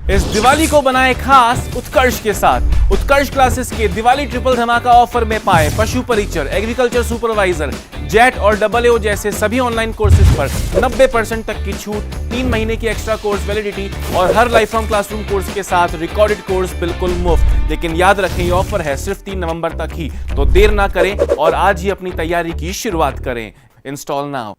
इस दिवाली को बनाए खास उत्कर्ष के साथ। उत्कर्ष क्लासेस के दिवाली ट्रिपल धमाका ऑफर में पाए पशु परिचर, एग्रीकल्चर सुपरवाइजर, जेट और AAO जैसे सभी ऑनलाइन कोर्सेज पर 90% तक की छूट, 3 महीने की एक्स्ट्रा कोर्स वैलिडिटी और हर लाइफ फ्रॉम क्लासरूम कोर्स के साथ रिकॉर्डेड कोर्स बिल्कुल मुफ्त। लेकिन याद रखें, ये ऑफर है सिर्फ 3 नवंबर तक ही, तो देर ना करें और आज ही अपनी तैयारी की शुरुआत करें। Install now.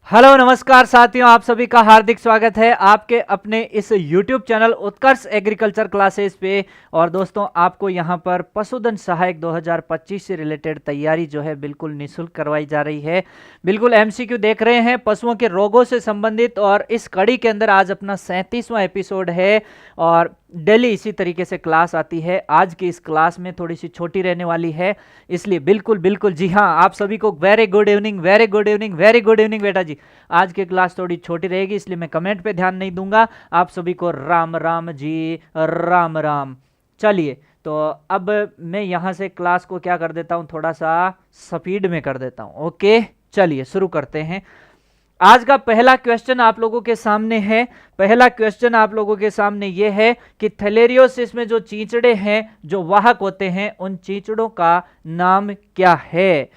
हेलो नमस्कार साथियों, आप सभी का हार्दिक स्वागत है आपके अपने इस YouTube चैनल उत्कर्ष एग्रीकल्चर क्लासेस पे। और दोस्तों, आपको यहाँ पर पशुधन सहायक 2025 से रिलेटेड तैयारी जो है बिल्कुल निःशुल्क करवाई जा रही है। बिल्कुल MCQ देख रहे हैं पशुओं के रोगों से संबंधित, और इस कड़ी के अंदर आज अपना 37वां एपिसोड है और डेली इसी तरीके से क्लास आती है। आज की इस क्लास में थोड़ी सी छोटी रहने वाली है, इसलिए बिल्कुल जी हाँ, आप सभी को very good evening, very good evening, very good evening बेटा जी। आज की क्लास थोड़ी छोटी रहेगी, इसलिए मैं कमेंट पे ध्यान नहीं दूंगा। आप सभी को राम राम जी, राम राम। चलिए, तो अब मैं यहाँ से क्लास को क्या कर देता हूँ, थोड़ा सा स्पीड में कर देता हूँ। ओके, चलिए शुरू करते हैं। आज का पहला क्वेश्चन आप लोगों के सामने है। पहला क्वेश्चन आप लोगों के सामने यह है कि थैलेरियोसिस में जो चींचड़े हैं, जो वाहक होते हैं, उन चींचड़ों का नाम क्या है?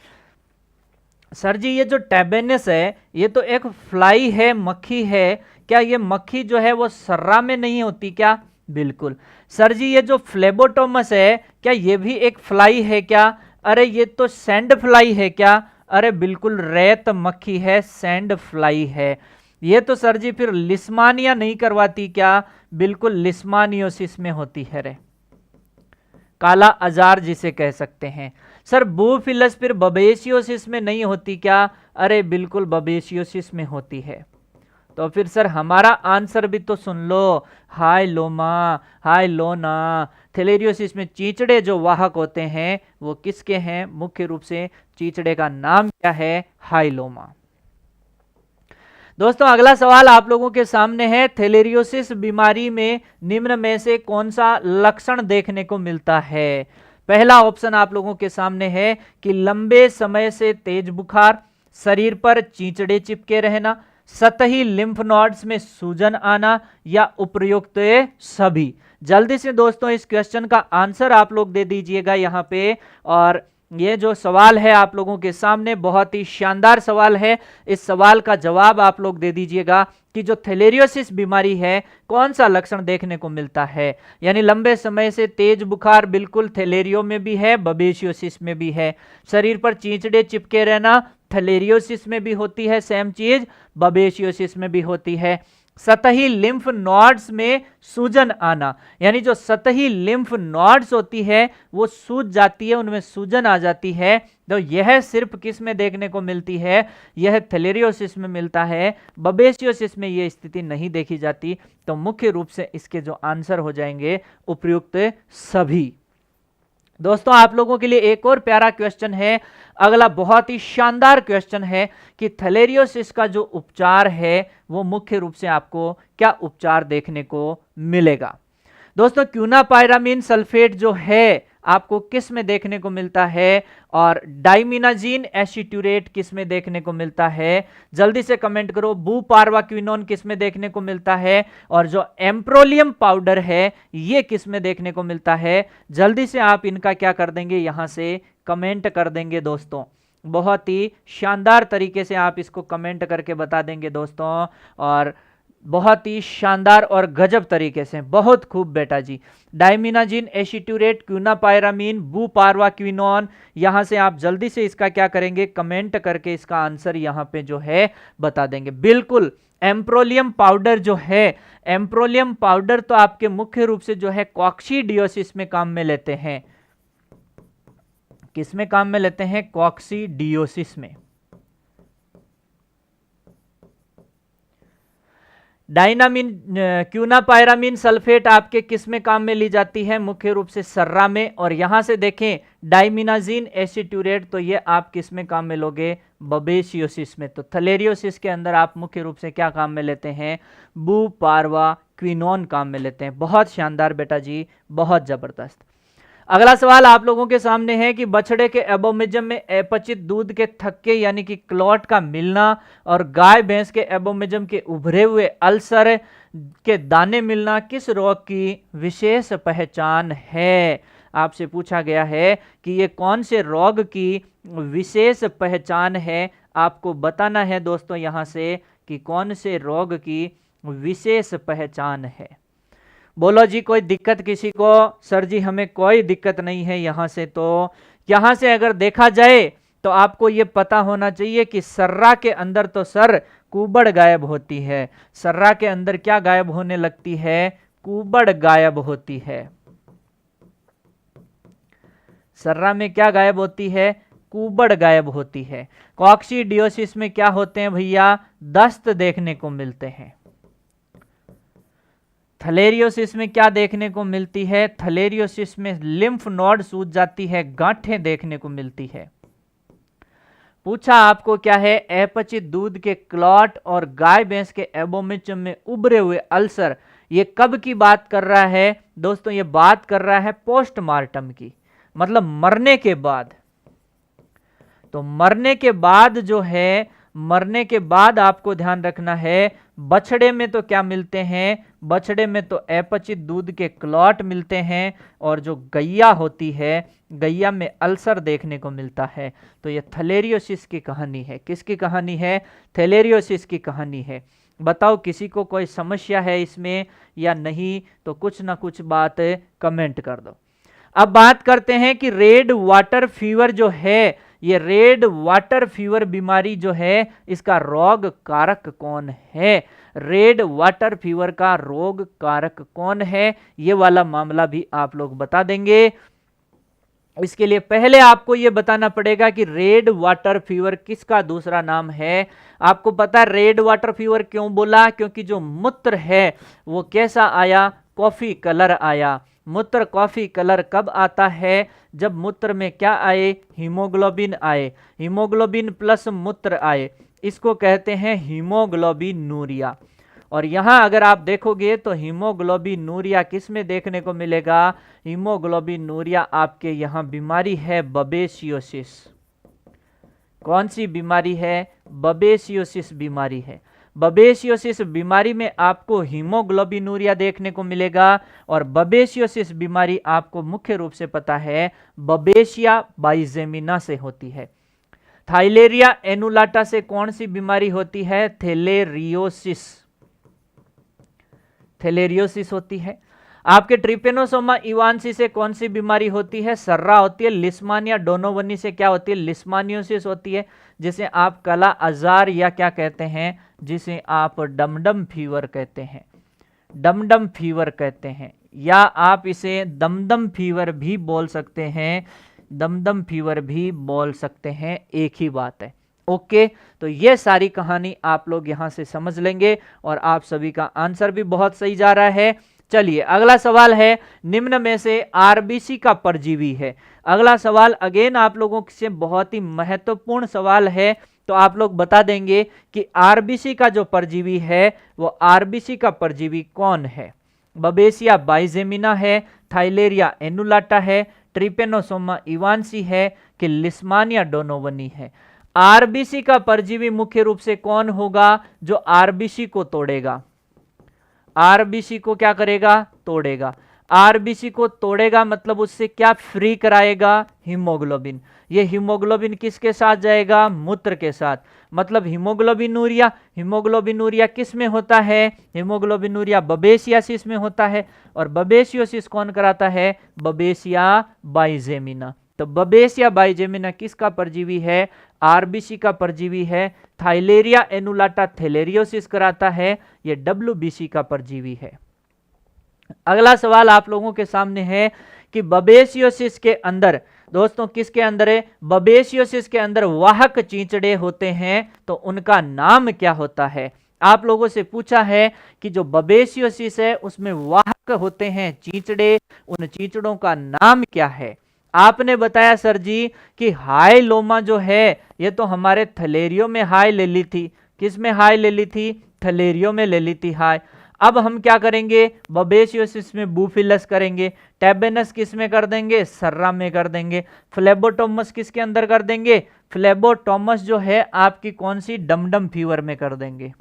सर जी, ये जो टैबेनस है, ये तो एक फ्लाई है, मक्खी है। क्या ये मक्खी जो है वो सर्रा में नहीं होती क्या? बिल्कुल। सर जी, ये जो फ्लेबोटोमस है, क्या ये भी एक फ्लाई है क्या? अरे ये तो सैंड फ्लाई है क्या? अरे बिल्कुल, रेत मक्खी है, सैंड फ्लाई है। ये तो सर जी फिर लिस्मानिया नहीं करवाती क्या? बिल्कुल, लिस्मानियोसिस में होती है रे, काला अजार जिसे कह सकते हैं। सर बूफिलस फिर बबेशियोसिस में नहीं होती क्या? अरे बिल्कुल, बबेशियोसिस में होती है। तो फिर सर हमारा आंसर भी तो सुन लो, हाय लोमा, हाय लोना। थैलेरियोसिस में चींचड़े जो वाहक होते हैं वो किसके हैं? मुख्य रूप से चींचड़े का नाम क्या है? हाइलोमा। दोस्तों, अगला सवाल आप लोगों के सामने है। थैलेरियोसिस बीमारी में निम्न में से कौन सा लक्षण देखने को मिलता है? पहला ऑप्शन आप लोगों के सामने है कि लंबे समय से तेज बुखार, शरीर पर चींचड़े चिपके रहना, सतही लिम्फ नोड्स में सूजन आना, या उपर्युक्त सभी। जल्दी से दोस्तों इस क्वेश्चन का आंसर आप लोग दे दीजिएगा यहाँ पे। और ये जो सवाल है आप लोगों के सामने बहुत ही शानदार सवाल है। इस सवाल का जवाब आप लोग दे दीजिएगा कि जो थैलेरियोसिस बीमारी है, कौन सा लक्षण देखने को मिलता है? यानी लंबे समय से तेज बुखार, बिल्कुल थैलेरियो में भी है, बबेशियोसिस में भी है। शरीर पर चींचड़े चिपके रहना, थैलेरियोसिस में भी होती है सेम चीज, बबेशियोसिस में भी होती है। सतही लिम्फ नोड्स में सूजन आना, यानी जो सतही लिम्फ नोड्स होती है वो सूज जाती है, उनमें सूजन आ जाती है। तो यह सिर्फ किस में देखने को मिलती है? यह थैलेरियोसिस में मिलता है। बबेशियोसिस में यह स्थिति नहीं देखी जाती। तो मुख्य रूप से इसके जो आंसर हो जाएंगे उपर्युक्त सभी। दोस्तों, आप लोगों के लिए एक और प्यारा क्वेश्चन है। अगला बहुत ही शानदार क्वेश्चन है कि थैलेरियोसिस का जो उपचार है वो मुख्य रूप से आपको क्या उपचार देखने को मिलेगा? दोस्तों, क्यूनापायरामीन सल्फेट जो है आपको किस में देखने को मिलता है, और डाइमिनाजीन एसिट्यूरेट किस में देखने को मिलता है? जल्दी से कमेंट करो। बुपारवाक्विनोन किस में देखने को मिलता है, और जो एम्प्रोलियम पाउडर है ये किस में देखने को मिलता है? जल्दी से आप इनका क्या कर देंगे, यहां से कमेंट कर देंगे दोस्तों। बहुत ही शानदार तरीके से आप इसको कमेंट करके बता देंगे दोस्तों, और बहुत ही शानदार और गजब तरीके से। बहुत खूब बेटा जी। डाइमिनाजिन एसिट्यूरेट, क्यूनापायरामीन, बुपारवाक्विनोन, यहां से आप जल्दी से इसका क्या करेंगे, कमेंट करके इसका आंसर यहां पे जो है बता देंगे। बिल्कुल, एम्प्रोलियम पाउडर जो है, एम्प्रोलियम पाउडर तो आपके मुख्य रूप से जो है कॉक्सीडियोसिस में काम में लेते हैं। किस में काम में लेते हैं? कॉक्सीडियोसिस में। क्यूनापायरामीन सल्फेट आपके किस में काम में ली जाती है? मुख्य रूप से सर्रा में। और यहां से देखें डाइमिनाजीन एसिट्यूरेट, तो ये आप किस में काम में लोगे? बबेशियोसिस में। तो थैलेरियोसिस के अंदर आप मुख्य रूप से क्या काम में लेते हैं? बुपारवाक्विनोन काम में लेते हैं। बहुत शानदार बेटा जी, बहुत जबरदस्त। अगला सवाल आप लोगों के सामने है कि बछड़े के एबोमिज्म में अपचित दूध के थक्के यानी कि क्लॉट का मिलना और गाय भैंस के एबोमिज्म के उभरे हुए अल्सर के दाने मिलना किस रोग की विशेष पहचान है। आपसे पूछा गया है कि ये कौन से रोग की विशेष पहचान है, आपको बताना है दोस्तों यहां से कि कौन से रोग की विशेष पहचान है। बोलो जी, कोई दिक्कत किसी को? सर जी हमें कोई दिक्कत नहीं है यहां से। तो यहां से अगर देखा जाए तो आपको ये पता होना चाहिए कि सर्रा के अंदर तो सर कुबड़ गायब होती है। सर्रा के अंदर क्या गायब होने लगती है? कुबड़ गायब होती है। सर्रा में क्या गायब होती है? कुबड़ गायब होती है। कॉक्सीडियोसिस में क्या होते हैं भैया? दस्त देखने को मिलते हैं। थलेरियोसिस में क्या देखने को मिलती है? थलेरियोसिस में लिम्फ नोड सूज जाती है, गांठें देखने को मिलती है। पूछा आपको क्या है? अपचित दूध के क्लॉट और गाय भैंस के एबोमिज्म में उभरे हुए अल्सर। ये कब की बात कर रहा है दोस्तों? ये बात कर रहा है पोस्टमार्टम की, मतलब मरने के बाद। तो मरने के बाद जो है, मरने के बाद आपको ध्यान रखना है, बछड़े में तो क्या मिलते हैं? बछड़े में तो अपचित दूध के क्लॉट मिलते हैं, और जो गैया होती है, गैया में अल्सर देखने को मिलता है। तो ये थलेरियोसिस की कहानी है। किसकी कहानी है? थलेरियोसिस की कहानी है। बताओ किसी को कोई समस्या है इसमें या नहीं? तो कुछ ना कुछ बात कमेंट कर दो। अब बात करते हैं कि रेड वाटर फीवर जो है, ये रेड वाटर फीवर बीमारी जो है, इसका रोग कारक कौन है? रेड वाटर फीवर का रोग कारक कौन है? ये वाला मामला भी आप लोग बता देंगे। इसके लिए पहले आपको ये बताना पड़ेगा कि रेड वाटर फीवर किसका दूसरा नाम है। आपको पता है रेड वाटर फीवर क्यों बोला? क्योंकि जो मूत्र है वो कैसा आया? कॉफी कलर आया। मूत्र कॉफी कलर कब आता है? जब मूत्र में क्या आए? हीमोग्लोबिन आए, हीमोग्लोबिन प्लस मूत्र आए। इसको कहते हैं हीमोग्लोबिनूरिया। और यहां अगर आप देखोगे तो हीमोग्लोबिनूरिया किस में देखने को मिलेगा? हीमोग्लोबिनूरिया आपके यहां बीमारी है बबेसियोसिस। कौन सी बीमारी है? बबेसियोसिस बीमारी है। बबेसियोसिस बीमारी में आपको हीमोग्लोबिनूरिया देखने को मिलेगा। और बबेसियोसिस बीमारी आपको मुख्य रूप से पता है बबेसिया बाइजेमिना से होती है। थाइलेरिया एनुलाटा से कौन सी बीमारी होती है? थैलेरियोसिस, थैलेरियोसिस होती है। आपके ट्रिपेनोसोमा इवांसी से कौन सी बीमारी होती है? सर्रा होती है। लिस्मानिया डोनोवनी से क्या होती है? लिस्मानियोसिस होती है, जिसे आप काला अजार या क्या कहते हैं? जिसे आप डमडम फीवर कहते हैं, डमडम फीवर कहते हैं, या आप इसे दमदम फीवर भी बोल सकते हैं, दमदम फीवर भी बोल सकते हैं, एक ही बात है। ओके, तो ये सारी कहानी आप लोग यहां से समझ लेंगे और आप सभी का आंसर भी बहुत सही जा रहा है। चलिए अगला सवाल है, निम्न में से आरबीसी का परजीवी है। अगला सवाल अगेन आप लोगों से बहुत ही महत्वपूर्ण सवाल है, तो आप लोग बता देंगे कि आरबीसी का जो परजीवी है वो आरबीसी का परजीवी कौन है? बबेसिया बाइजेमिना है, थाइलेरिया एनुलाटा है, ट्रिपेनोसोमा इवांसी है कि लिस्मानिया डोनोवनी है? आरबीसी का परजीवी मुख्य रूप से कौन होगा? जो आरबीसी को तोड़ेगा। आरबीसी को क्या करेगा? तोड़ेगा। आरबीसी को तोड़ेगा मतलब उससे क्या फ्री कराएगा? हीमोग्लोबिन। ये हीमोग्लोबिन किसके साथ जाएगा? मूत्र के साथ। मतलब हीमोग्लोबिनूरिया, हीमोग्लोबिनूरिया किस में होता है? हीमोग्लोबिनूरिया बबेसियासिस में होता है। और बबेसियोसिस कौन कराता है? बबेसिया बाइजेमिना। तो बबेसिया बाइजेमिना किसका परजीवी है? आरबीसी का परजीवी है। थाइलेरिया एनुलाटा थैलेरियोसिस कराता है, ये डब्ल्यूबीसी का परजीवी है। अगला सवाल आप लोगों के सामने है कि बबेसियोसिस के अंदर, दोस्तों किसके अंदर है? बबेसियोसिस के अंदर वाहक चींचड़े होते हैं, तो उनका नाम क्या होता है? आप लोगों से पूछा है कि जो बबेसियोसिस है उसमें वाहक होते हैं चींचड़े, उन चींचड़ों का नाम क्या है? आपने बताया सर जी कि हाइलोमा जो है ये तो हमारे थलेरियो में हाई ले ली थी। किस में हाई ले ली थी? थलेरियो में ले ली थी हाई। अब हम क्या करेंगे, बबेशियोसिस में बूफिलस करेंगे, टेबेनस किस में कर देंगे, सर्रा में कर देंगे, फ्लेबोटोमस किसके अंदर कर देंगे, फ्लेबोटोमस जो है आपकी कौन सी, डमडम फीवर में कर देंगे।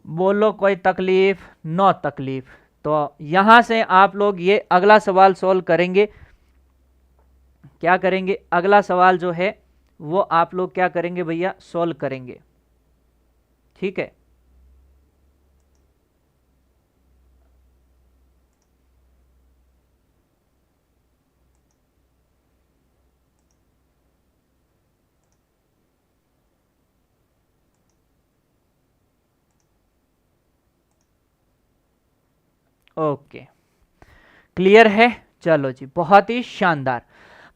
बोलो कोई तकलीफ, नो तकलीफ। तो यहां से आप लोग ये अगला सवाल सॉल्व करेंगे। क्या करेंगे, अगला सवाल जो है वो आप लोग क्या करेंगे भैया, सॉल्व करेंगे। ठीक है, ओके, क्लियर है। चलो जी, बहुत ही शानदार।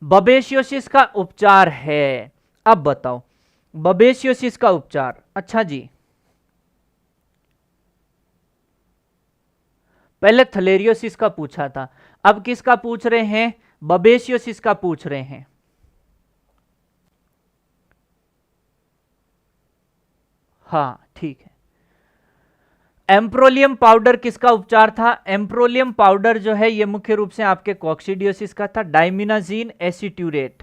बबेशियोसिस का उपचार है। अब बताओ बबेशियोसिस का उपचार। अच्छा जी, पहले थलेरियोसिस का पूछा था, अब किसका पूछ रहे हैं, बबेशियोसिस का पूछ रहे हैं। हाँ ठीक है। एम्प्रोलियम पाउडर किसका उपचार था, एम्प्रोलियम पाउडर जो है ये मुख्य रूप से आपके कॉक्सिडियोसिस का था, डाइमिनाजीन एसिट्यूरेट,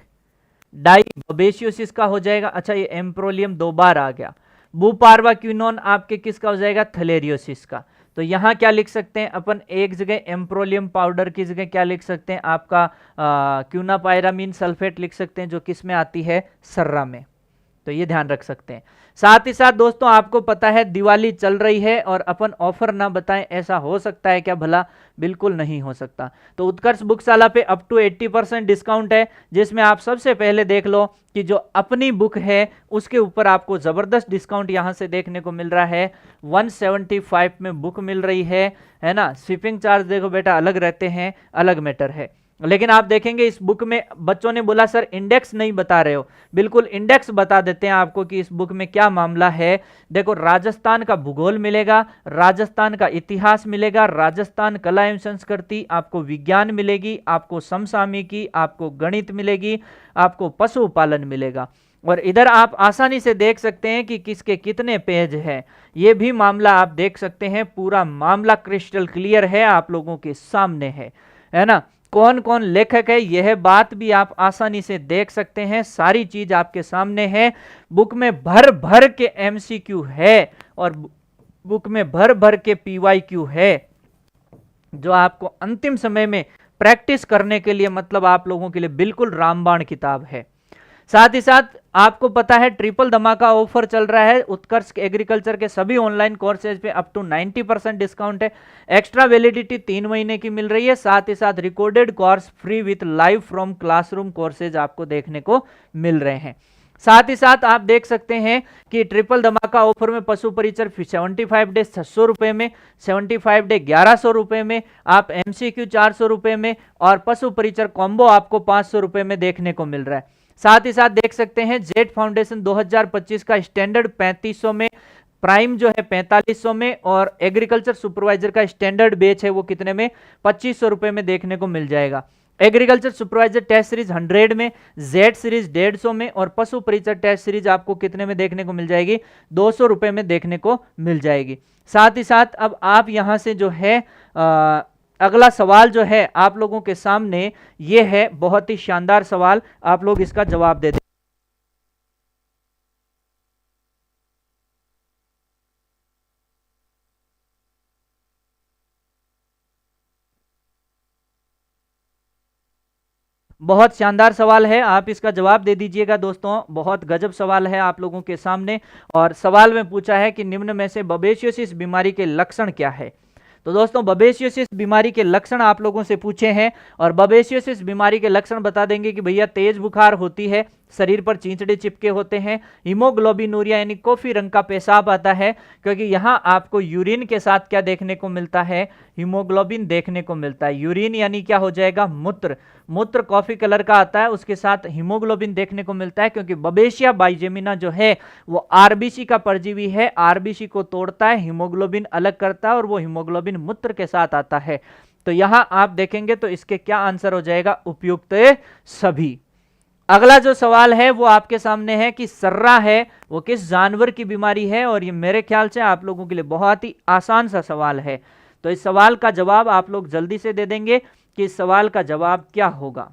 डाई बबेशियोसिस का हो जाएगा। अच्छा, ये एम्प्रोलियम 2 बार आ गया। बुपारवाक्विनोन आपके किसका हो जाएगा, थलेरियोसिस का। तो यहां क्या लिख सकते हैं अपन, एक जगह एम्प्रोलियम पाउडर की जगह क्या लिख सकते हैं, आपका क्यूनापायरामीन सल्फेट लिख सकते हैं, जो किस में आती है, सर्रा में। तो ये ध्यान रख सकते हैं। साथ ही साथ दोस्तों आपको पता है दिवाली चल रही है और अपन ऑफर ना बताएं, ऐसा हो सकता है क्या भला, बिल्कुल नहीं हो सकता। तो उत्कर्ष बुकशाला पे अप टू 80% डिस्काउंट है, जिसमें आप सबसे पहले देख लो कि जो अपनी बुक है उसके ऊपर आपको जबरदस्त डिस्काउंट यहां से देखने को मिल रहा है। 175 में बुक मिल रही है ना। शिपिंग चार्ज देखो बेटा अलग रहते हैं, अलग मैटर है। लेकिन आप देखेंगे इस बुक में बच्चों ने बोला सर इंडेक्स नहीं बता रहे हो, बिल्कुल इंडेक्स बता देते हैं आपको कि इस बुक में क्या मामला है। देखो राजस्थान का भूगोल मिलेगा, राजस्थान का इतिहास मिलेगा, राजस्थान कला एवं संस्कृति, आपको विज्ञान मिलेगी, आपको समसामयिकी, आपको गणित मिलेगी, आपको पशुपालन मिलेगा। और इधर आप आसानी से देख सकते हैं कि किसके कितने पेज हैं, ये भी मामला आप देख सकते हैं। पूरा मामला क्रिस्टल क्लियर है, आप लोगों के सामने है ना। कौन कौन लेखक है यह बात भी आप आसानी से देख सकते हैं, सारी चीज आपके सामने है। बुक में भर भर के एमसीक्यू है और बुक में भर भर के पीवाईक्यू है, जो आपको अंतिम समय में प्रैक्टिस करने के लिए, मतलब आप लोगों के लिए बिल्कुल रामबाण किताब है। साथ ही साथ आपको पता है ट्रिपल धमाका ऑफर चल रहा है, उत्कर्ष एग्रीकल्चर के सभी ऑनलाइन कोर्सेज पे अप टू 90% डिस्काउंट है। एक्स्ट्रा वैलिडिटी 3 महीने की मिल रही है। साथ ही साथ recorded course free with live from classroom courses आपको देखने को मिल रहे हैं। साथ ही साथ आप देख सकते हैं कि ट्रिपल धमाका ऑफर में पशु परिचर 75 डे 600 रुपए में, 75 डे 1100 रुपए में, आप एमसीक्यू 400 रुपए में और पशु परिचर कॉम्बो आपको 500 रुपए में देखने को मिल रहा है। साथ ही साथ देख सकते हैं जेट फाउंडेशन 2025 का स्टैंडर्ड 3500 में, प्राइम जो है 4500 में और एग्रीकल्चर सुपरवाइजर का स्टैंडर्ड बैच है वो कितने में, 2500 रुपए में देखने को मिल जाएगा। एग्रीकल्चर सुपरवाइजर टेस्ट सीरीज 100 में, जेड सीरीज 150 में और पशु परिचर टेस्ट सीरीज आपको कितने में देखने को मिल जाएगी, 200 रुपए में देखने को मिल जाएगी। साथ ही साथ अब आप यहां से जो है अगला सवाल जो है आप लोगों के सामने ये है, बहुत ही शानदार सवाल, आप लोग इसका जवाब दे दें। बहुत शानदार सवाल है, आप इसका जवाब दे दीजिएगा दोस्तों। बहुत गजब सवाल है आप लोगों के सामने। और सवाल में पूछा है कि निम्न में से बबेशियोसिस बीमारी के लक्षण क्या है। तो दोस्तों बबेशियोसिस बीमारी के लक्षण आप लोगों से पूछे हैं और बबेशियोसिस बीमारी के लक्षण बता देंगे कि भैया तेज बुखार होती है, शरीर पर चींचड़े चिपके होते हैं, हीमोग्लोबिनूरिया यानी कॉफी रंग का पेशाब आता है, क्योंकि यहाँ आपको यूरिन के साथ क्या देखने को मिलता है, हीमोग्लोबिन देखने को मिलता है। यूरिन यानी क्या हो जाएगा, मूत्र, मूत्र कॉफी कलर का आता है, उसके साथ हीमोग्लोबिन देखने को मिलता है, क्योंकि बबेशिया बाइजेमिना जो है वो आरबीसी का परजीवी है, आरबीसी को तोड़ता है, हीमोग्लोबिन अलग करता है और वो हीमोग्लोबिन मूत्र के साथ आता है। तो यहां आप देखेंगे तो इसके क्या आंसर हो जाएगा, उपयुक्त सभी। अगला जो सवाल है वो आपके सामने है कि सर्रा है वो किस जानवर की बीमारी है, और ये मेरे ख्याल से आप लोगों के लिए बहुत ही आसान सा सवाल है। तो इस सवाल का जवाब आप लोग जल्दी से दे देंगे कि इस सवाल का जवाब क्या होगा।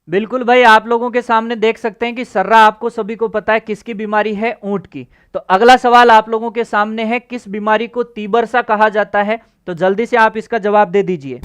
बिल्कुल भाई, आप लोगों के सामने देख सकते हैं कि सर्रा आपको सभी को पता है किसकी बीमारी है, ऊंट की। तो अगला सवाल आप लोगों के सामने है, किस बीमारी को तीबरसा कहा जाता है? तो जल्दी से आप इसका जवाब दे दीजिए।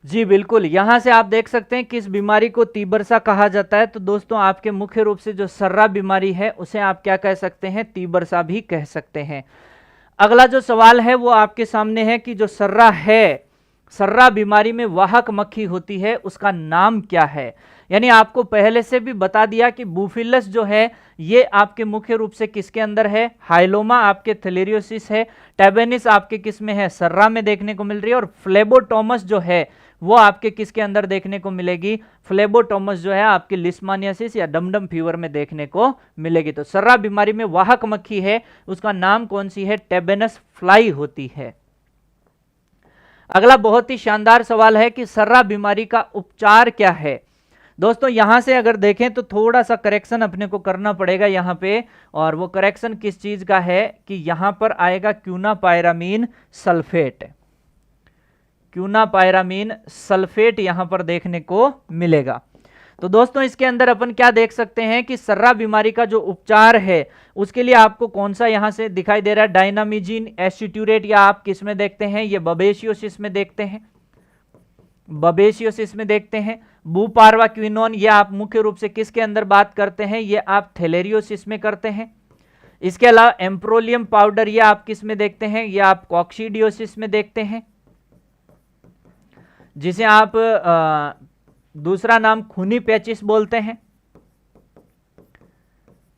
जी बिल्कुल, यहाँ से आप देख सकते हैं किस बीमारी को तीबरसा कहा जाता है। तो दोस्तों, आपके मुख्य रूप से जो सर्रा बीमारी है उसे आप क्या कह सकते हैं? तीबरसा भी कह सकते हैं। अगला जो सवाल है वो आपके सामने है कि जो सर्रा है, सर्रा बीमारी में वाहक मक्खी होती है, उसका नाम क्या है? यानी आपको पहले से भी बता दिया कि बुफिलस जो है ये आपके मुख्य रूप से किसके अंदर है? हाइलोमा आपके थैलेरियोसिस है। टेबेनिस आपके किस में है? सर्रा में देखने को मिल रही है। और फ्लेबोटोमस जो है वो आपके किसके अंदर देखने को मिलेगी? फ्लेबोटोमस जो है आपके लिस्मानियासिस या डमडम फीवर में देखने को मिलेगी। तो सर्रा बीमारी में वाहक मक्खी है, उसका नाम कौन सी है? टेबेनस फ्लाई होती है। अगला बहुत ही शानदार सवाल है कि सर्रा बीमारी का उपचार क्या है? दोस्तों, यहां से अगर देखें तो थोड़ा सा करेक्शन अपने को करना पड़ेगा यहां पे, और वो करेक्शन किस चीज का है कि यहां पर आएगा क्यूनापायरामीन सल्फेट। क्यूनापायरामीन सल्फेट यहां पर देखने को मिलेगा। तो दोस्तों, इसके अंदर अपन क्या देख सकते हैं कि सर्रा बीमारी का जो उपचार है उसके लिए आपको कौन सा यहां से दिखाई दे रहा है? डायनामिजिन एसिट्यूरेट, या आप किस में देखते हैं? ये बबेशियोसिस में देखते हैं, बबेशियोसिस में देखते हैं। बुपारवा क्विनोन, ये आप मुख्य रूप से किसके अंदर बात करते हैं? ये आप थैलेरियोसिस में करते हैं। इसके अलावा एम्प्रोलियम पाउडर, ये आप किस में देखते हैं? ये आप कॉक्सीडियोसिस में देखते हैं, जिसे आप दूसरा नाम खूनी पैचिस बोलते हैं,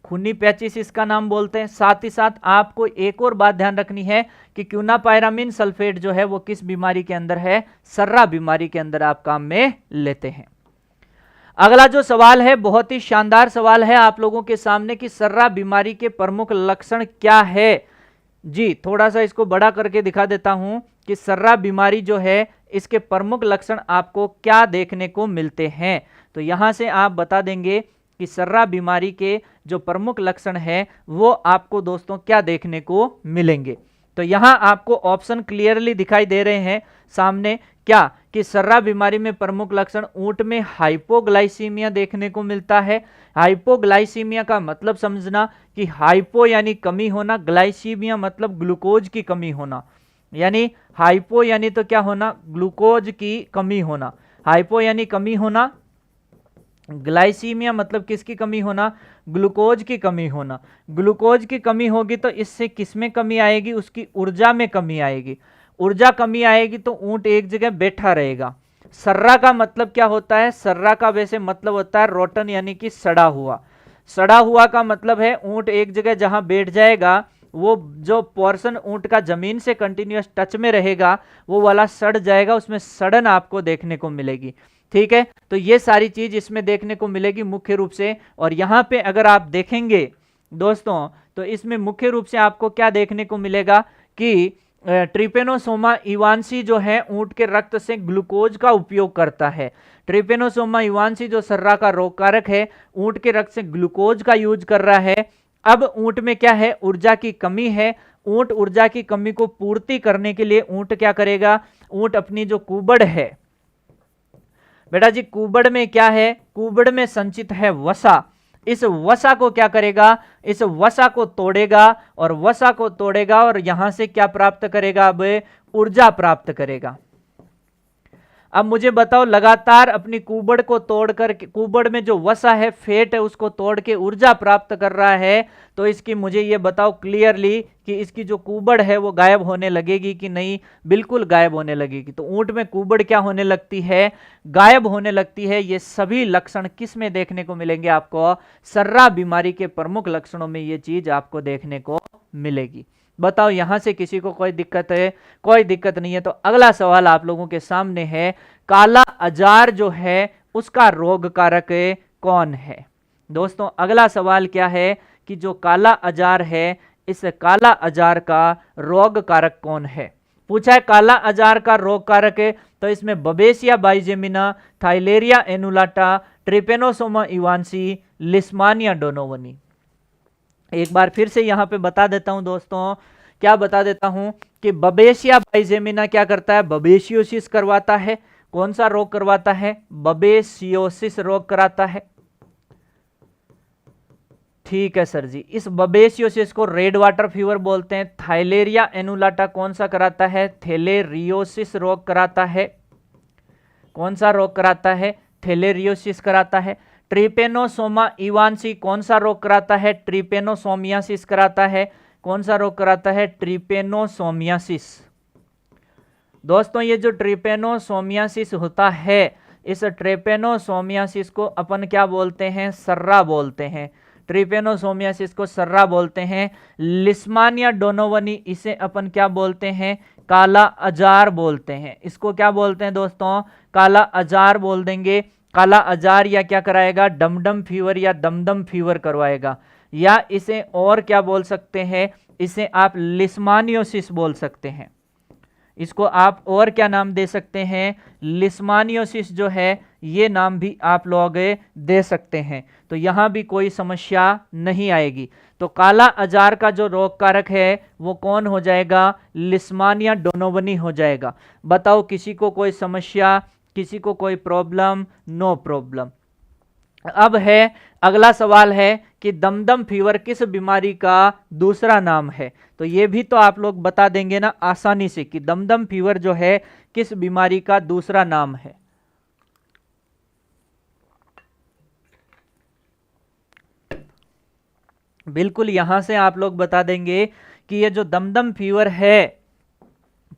खूनी पैचिस इसका नाम बोलते हैं। साथ ही साथ आपको एक और बात ध्यान रखनी है कि क्यूनापायरामिन सल्फेट जो है वो किस बीमारी के अंदर है, सर्रा बीमारी के अंदर आप काम में लेते हैं। अगला जो सवाल है बहुत ही शानदार सवाल है आप लोगों के सामने कि सर्रा बीमारी के प्रमुख लक्षण क्या है। जी थोड़ा सा इसको बड़ा करके दिखा देता हूं कि सर्रा बीमारी जो है इसके प्रमुख लक्षण आपको क्या देखने को मिलते हैं। तो यहां से आप बता देंगे कि सर्रा बीमारी के जो प्रमुख लक्षण है वो आपको दोस्तों क्या देखने को मिलेंगे। तो यहां आपको ऑप्शन क्लियरली दिखाई दे रहे हैं सामने, क्या कि सर्रा बीमारी में प्रमुख लक्षण ऊंट में हाइपोग्लाइसीमिया देखने को मिलता है। हाइपोग्लाइसीमिया का मतलब समझना कि हाइपो यानी कमी होना, ग्लाइसीमिया मतलब ग्लूकोज की कमी होना, यानी हाइपो यानी तो क्या होना, ग्लूकोज की कमी होना। हाइपो यानी कमी होना, ग्लाइसीमिया मतलब किसकी कमी होना, ग्लूकोज की कमी होना। ग्लूकोज की कमी होगी तो इससे किसमें कमी आएगी, उसकी ऊर्जा में कमी आएगी। ऊर्जा कमी आएगी तो ऊंट एक जगह बैठा रहेगा। सर्रा का मतलब क्या होता है, सर्रा का वैसे मतलब होता है रोटन यानी कि सड़ा हुआ। सड़ा हुआ का मतलब है ऊंट एक जगह जहां बैठ जाएगा वो जो पोर्शन ऊंट का जमीन से कंटिन्यूअस टच में रहेगा वो वाला सड़ जाएगा, उसमें सड़न आपको देखने को मिलेगी। ठीक है, तो ये सारी चीज इसमें देखने को मिलेगी मुख्य रूप से। और यहाँ पे अगर आप देखेंगे दोस्तों तो इसमें मुख्य रूप से आपको क्या देखने को मिलेगा कि ट्रिपेनोसोमा इवांसी जो है ऊंट के रक्त से ग्लूकोज का उपयोग करता है। ट्रिपेनोसोमा इवांसी जो सर्रा का रोग कारक है ऊंट के रक्त से ग्लूकोज का यूज कर रहा है। अब ऊंट में क्या है, ऊर्जा की कमी है। ऊंट ऊर्जा की कमी को पूर्ति करने के लिए ऊंट क्या करेगा, ऊंट अपनी जो कुबड़ है, बेटा जी कुबड़ में क्या है, कुबड़ में संचित है वसा, इस वसा को क्या करेगा, इस वसा को तोड़ेगा और वसा को तोड़ेगा और यहां से क्या प्राप्त करेगा, अब ऊर्जा प्राप्त करेगा। अब मुझे बताओ लगातार अपनी कुबड़ को तोड़कर, कुबड़ में जो वसा है फैट है उसको तोड़ के ऊर्जा प्राप्त कर रहा है, तो इसकी मुझे ये बताओ क्लियरली कि इसकी जो कुबड़ है वो गायब होने लगेगी कि नहीं, बिल्कुल गायब होने लगेगी। तो ऊंट में कुबड़ क्या होने लगती है, गायब होने लगती है। ये सभी लक्षण किस में देखने को मिलेंगे आपको, सर्रा बीमारी के प्रमुख लक्षणों में ये चीज आपको देखने को मिलेगी। बताओ यहां से किसी को कोई दिक्कत है, कोई दिक्कत नहीं है। तो अगला सवाल आप लोगों के सामने है, काला अजार जो है उसका रोग कारक कौन है। दोस्तों अगला सवाल क्या है कि जो काला अजार है इस काला अजार का रोग कारक कौन है। पूछा है काला अजार का रोग कारक है, तो इसमें बबेसिया बाइजेमिना, थाइलेरिया एनुलाटा, ट्रिपेनोसोमा इवांसी, लिस्मानिया डोनोवनी। एक बार फिर से यहां पे बता देता हूं दोस्तों, क्या बता देता हूं कि बबेसिया बाइजेमिना क्या करता है, बबेसियोसिस करवाता है। कौन सा रोग करवाता है, बबेसियोसिस रोग कराता है। ठीक है सर जी, इस बबेसियोसिस को रेड वाटर फीवर बोलते हैं। थाइलेरिया एनुलाटा कौन सा कराता है, थैलेरियोसिस रोग कराता है। कौन सा रोग कराता है, थैलेरियोसिस कराता है। ट्रिपेनोसोमा इवांसी कौन सा रोग कराता है, ट्रिपेनोसोमियासिस कराता है। कौन सा रोग कराता है, ट्रिपेनोसोमियासिस। दोस्तों ये जो ट्रिपेनोसोमियासिस होता है इस ट्रिपेनोसोमियासिस को अपन क्या बोलते हैं, सर्रा बोलते हैं। ट्रिपेनोसोमियासिस को सर्रा बोलते हैं। लिस्मानिया डोनोवनी इसे अपन क्या बोलते हैं, काला अजार बोलते हैं। इसको क्या बोलते हैं दोस्तों, काला अजार बोल देंगे। काला अजार या क्या कराएगा, डमडम फीवर या दमदम फीवर करवाएगा। या इसे और क्या बोल सकते हैं, इसे आप लिस्मानियोसिस बोल सकते हैं। इसको आप और क्या नाम दे सकते हैं, लिस्मानियोसिस जो है ये नाम भी आप लोग दे सकते हैं। तो यहां भी कोई समस्या नहीं आएगी। तो काला अजार का जो रोग कारक है वो कौन हो जाएगा, लिस्मानिया डोनोवनी हो जाएगा। बताओ किसी को कोई समस्या, किसी को कोई प्रॉब्लम, नो प्रॉब्लम। अब है अगला सवाल है कि दमदम फीवर किस बीमारी का दूसरा नाम है। तो ये भी तो आप लोग बता देंगे ना आसानी से कि दमदम फीवर जो है किस बीमारी का दूसरा नाम है। बिल्कुल यहां से आप लोग बता देंगे कि ये जो दमदम फीवर है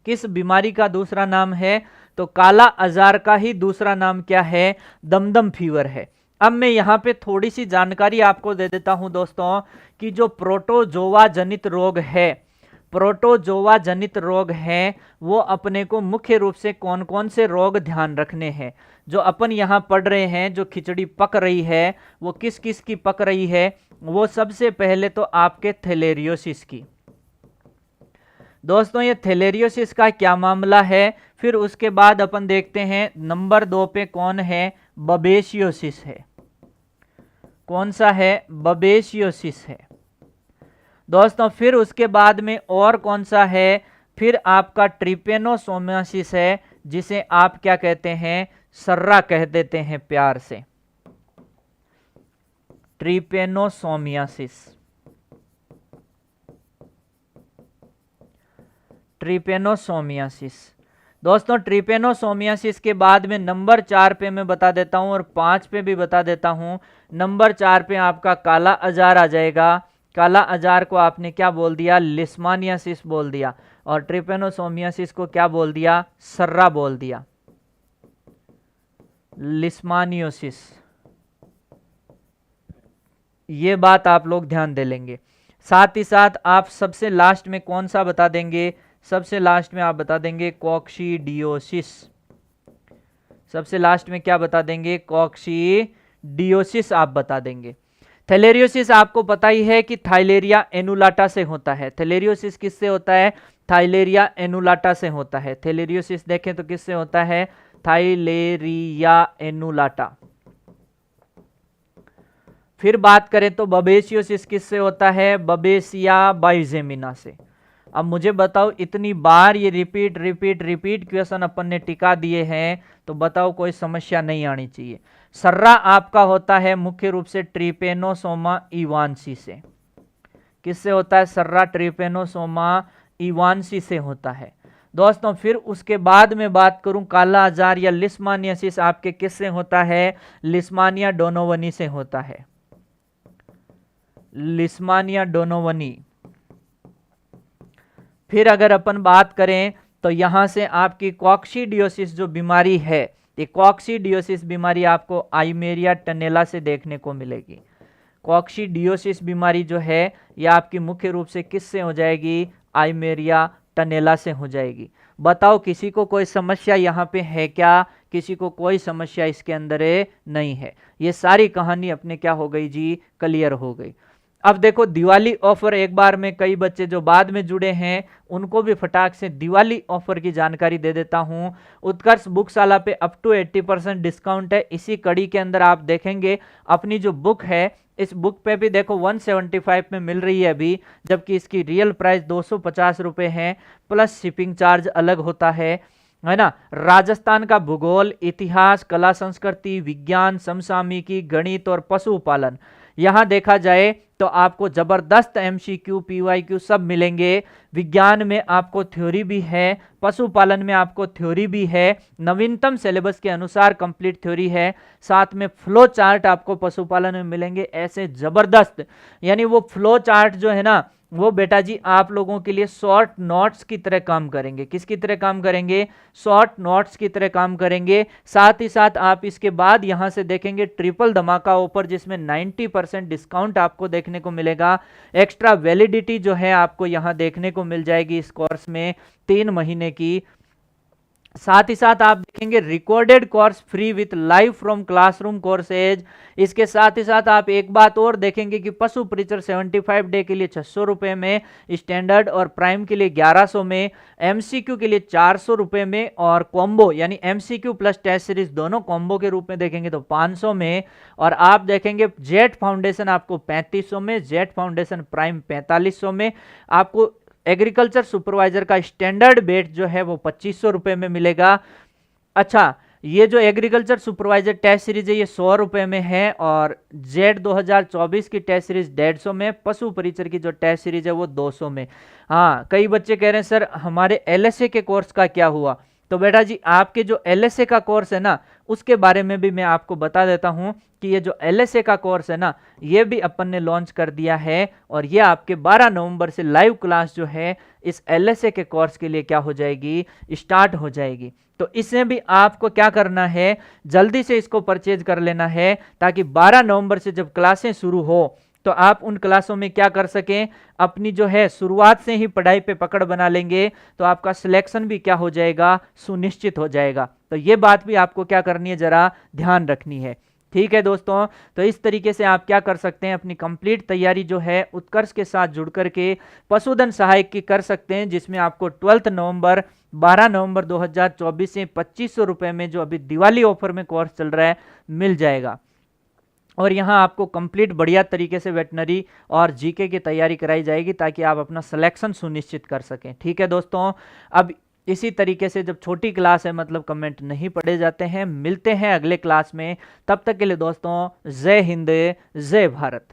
किस बीमारी का दूसरा नाम है। तो काला अजार का ही दूसरा नाम क्या है, दमदम फीवर है। अब मैं यहाँ पे थोड़ी सी जानकारी आपको दे देता हूं दोस्तों कि जो प्रोटोजोआ जनित रोग है, प्रोटोजोआ जनित रोग हैं वो अपने को मुख्य रूप से कौन कौन से रोग ध्यान रखने हैं। जो अपन यहाँ पढ़ रहे हैं, जो खिचड़ी पक रही है वो किस किस की पक रही है, वो सबसे पहले तो आपके थैलेरियोसिस की। दोस्तों ये थैलेरियोसिस का क्या मामला है, फिर उसके बाद अपन देखते हैं नंबर 2 पे कौन है, बबेशियोसिस है। कौन सा है, बबेशियोसिस है दोस्तों। फिर उसके बाद में और कौन सा है, फिर आपका ट्रिपेनोसोमियासिस है, जिसे आप क्या कहते हैं, सर्रा कह देते हैं प्यार से, ट्रिपेनोसोमियासिस। ट्रिपेनोसोमियासिस दोस्तों, ट्रिपेनोसोमियासिस के बाद में नंबर 4 पे मैं बता देता हूं और 5 पे भी बता देता हूं। नंबर 4 पे आपका काला अजार आ जाएगा। काला अजार को आपने क्या बोल दिया, लिस्मानियासिस बोल दिया, और ट्रिपेनोसोमियासिस को क्या बोल दिया, सर्रा बोल दिया, लिस्मानियोसिस। ये बात आप लोग ध्यान दे लेंगे। साथ ही साथ आप सबसे लास्ट में कौन सा बता देंगे, सबसे लास्ट में आप बता देंगे कॉक्सीडियोसिस। सबसे लास्ट में क्या बता देंगे, कॉक्सीडियोसिस आप बता देंगे। थैलेरियोसिस आपको पता ही है कि थाइलेरिया एनुलाटा से होता है। थैलेरियोसिस किससे होता है, थाइलेरिया एनुलाटा से होता है। थैलेरियोसिस देखें तो किससे होता है, थाइलेरिया एनुलाटा। फिर बात करें तो बबेशियोसिस किससे होता है, बबेसिया बाइजेमिना से। अब मुझे बताओ, इतनी बार ये रिपीट रिपीट रिपीट क्वेश्चन अपन ने टिका दिए हैं, तो बताओ कोई समस्या नहीं आनी चाहिए। सर्रा आपका होता है मुख्य रूप से ट्रिपेनोसोमा इवांसी से। किससे होता है, सर्रा ट्रिपेनोसोमा इवांसी से होता है दोस्तों। फिर उसके बाद में बात करूं, काला अजार या लिस्मानियासिस आपके किससे होता है, लिस्मानिया डोनोवनी से होता है, लिस्मानिया डोनोवनी। फिर अगर अपन बात करें तो यहां से आपकी कॉक्सीडियोसिस जो बीमारी है, ये कॉक्सीडियोसिस बीमारी आपको आइमेरिया टनेला से देखने को मिलेगी। कॉक्सीडियोसिस बीमारी जो है ये आपकी मुख्य रूप से किससे हो जाएगी, आइमेरिया टनेला से हो जाएगी। बताओ किसी को कोई समस्या यहाँ पे है क्या, किसी को कोई समस्या इसके अंदर नहीं है। ये सारी कहानी अपने क्या हो गई जी, क्लियर हो गई। अब देखो दिवाली ऑफर, एक बार में कई बच्चे जो बाद में जुड़े हैं उनको भी फटाक से दिवाली ऑफर की जानकारी दे देता हूं। उत्कर्ष बुकशाला पे अप टू 80% डिस्काउंट है। इसी कड़ी के अंदर आप देखेंगे अपनी जो बुक है, इस बुक पे भी देखो 175 में मिल रही है अभी, जबकि इसकी रियल प्राइस 250 रुपए है, प्लस शिपिंग चार्ज अलग होता है ना। राजस्थान का भूगोल, इतिहास, कला संस्कृति, विज्ञान, समसामयिकी, गणित और पशुपालन, यहां देखा जाए तो आपको जबरदस्त एमसीक्यू, पीवाईक्यू सब मिलेंगे। विज्ञान में आपको थ्योरी भी है, पशुपालन में आपको थ्योरी भी है, नवीनतम सिलेबस के अनुसार कंप्लीट थ्योरी है, साथ में फ्लो चार्ट आपको पशुपालन में मिलेंगे ऐसे जबरदस्त। यानी वो फ्लो चार्ट जो है ना, वो बेटा जी आप लोगों के लिए शॉर्ट नोट्स की तरह काम करेंगे। किसकी तरह काम करेंगे, शॉर्ट नोट्स की तरह काम करेंगे। साथ ही साथ आप इसके बाद यहां से देखेंगे ट्रिपल धमाका ऑफर, जिसमें 90% डिस्काउंट आपको देखने को मिलेगा। एक्स्ट्रा वैलिडिटी जो है आपको यहां देखने को मिल जाएगी इस कोर्स में 3 महीने की। साथ ही साथ आप देखेंगे recorded course free with live from classroom courses. इसके साथ ही साथ आप एक बात और देखेंगे कि पशु परिचर 75 डे के लिए 600 रुपए में, स्टैंडर्ड और प्राइम के लिए 1100 में, एमसीक्यू के लिए 400 रुपए में, और कॉम्बो यानी एमसीक्यू प्लस टेस्ट सीरीज दोनों कॉम्बो के रूप में देखेंगे तो 500 में। और आप देखेंगे जेट फाउंडेशन आपको 3500 में, जेट फाउंडेशन प्राइम 4500 में। आपको एग्रीकल्चर सुपरवाइजर का स्टैंडर्ड बेट जो है वो 2500 रुपए में मिलेगा। अच्छा, ये जो एग्रीकल्चर सुपरवाइजर टेस्ट सीरीज है ये 100 रुपए में है, और जेड 2024 की टेस्ट सीरीज 150 में, पशु परिचर की जो टेस्ट सीरीज है वो 200 में। हाँ, कई बच्चे कह रहे हैं सर हमारे एलएसए के कोर्स का क्या हुआ, तो बेटा जी आपके जो एलएसए का कोर्स है ना, उसके बारे में भी मैं आपको बता देता हूं कि ये जो एलएसए का कोर्स है ना, ये भी अपन ने लॉन्च कर दिया है, और ये आपके 12 नवंबर से लाइव क्लास जो है इस एलएसए के कोर्स के लिए क्या हो जाएगी, स्टार्ट हो जाएगी। तो इसमें भी आपको क्या करना है, जल्दी से इसको परचेज कर लेना है, ताकि 12 नवंबर से जब क्लासें शुरू हो तो आप उन क्लासों में क्या कर सकें, अपनी जो है शुरुआत से ही पढ़ाई पे पकड़ बना लेंगे तो आपका सिलेक्शन भी क्या हो जाएगा, सुनिश्चित हो जाएगा। तो ये बात भी आपको क्या करनी है, जरा ध्यान रखनी है। ठीक है दोस्तों, तो इस तरीके से आप क्या कर सकते हैं, अपनी कंप्लीट तैयारी जो है उत्कर्ष के साथ जुड़ करके पशुधन सहायक की कर सकते हैं, जिसमें आपको 12 नवंबर 12 नवंबर 2024 से 2500 रुपए में जो अभी दिवाली ऑफर में कोर्स चल रहा है मिल जाएगा। और यहाँ आपको कंप्लीट बढ़िया तरीके से वेटनरी और जीके की तैयारी कराई जाएगी ताकि आप अपना सिलेक्शन सुनिश्चित कर सकें। ठीक है दोस्तों, अब इसी तरीके से जब छोटी क्लास है मतलब कमेंट नहीं पढ़े जाते हैं। मिलते हैं अगले क्लास में, तब तक के लिए दोस्तों जय हिंद जय भारत।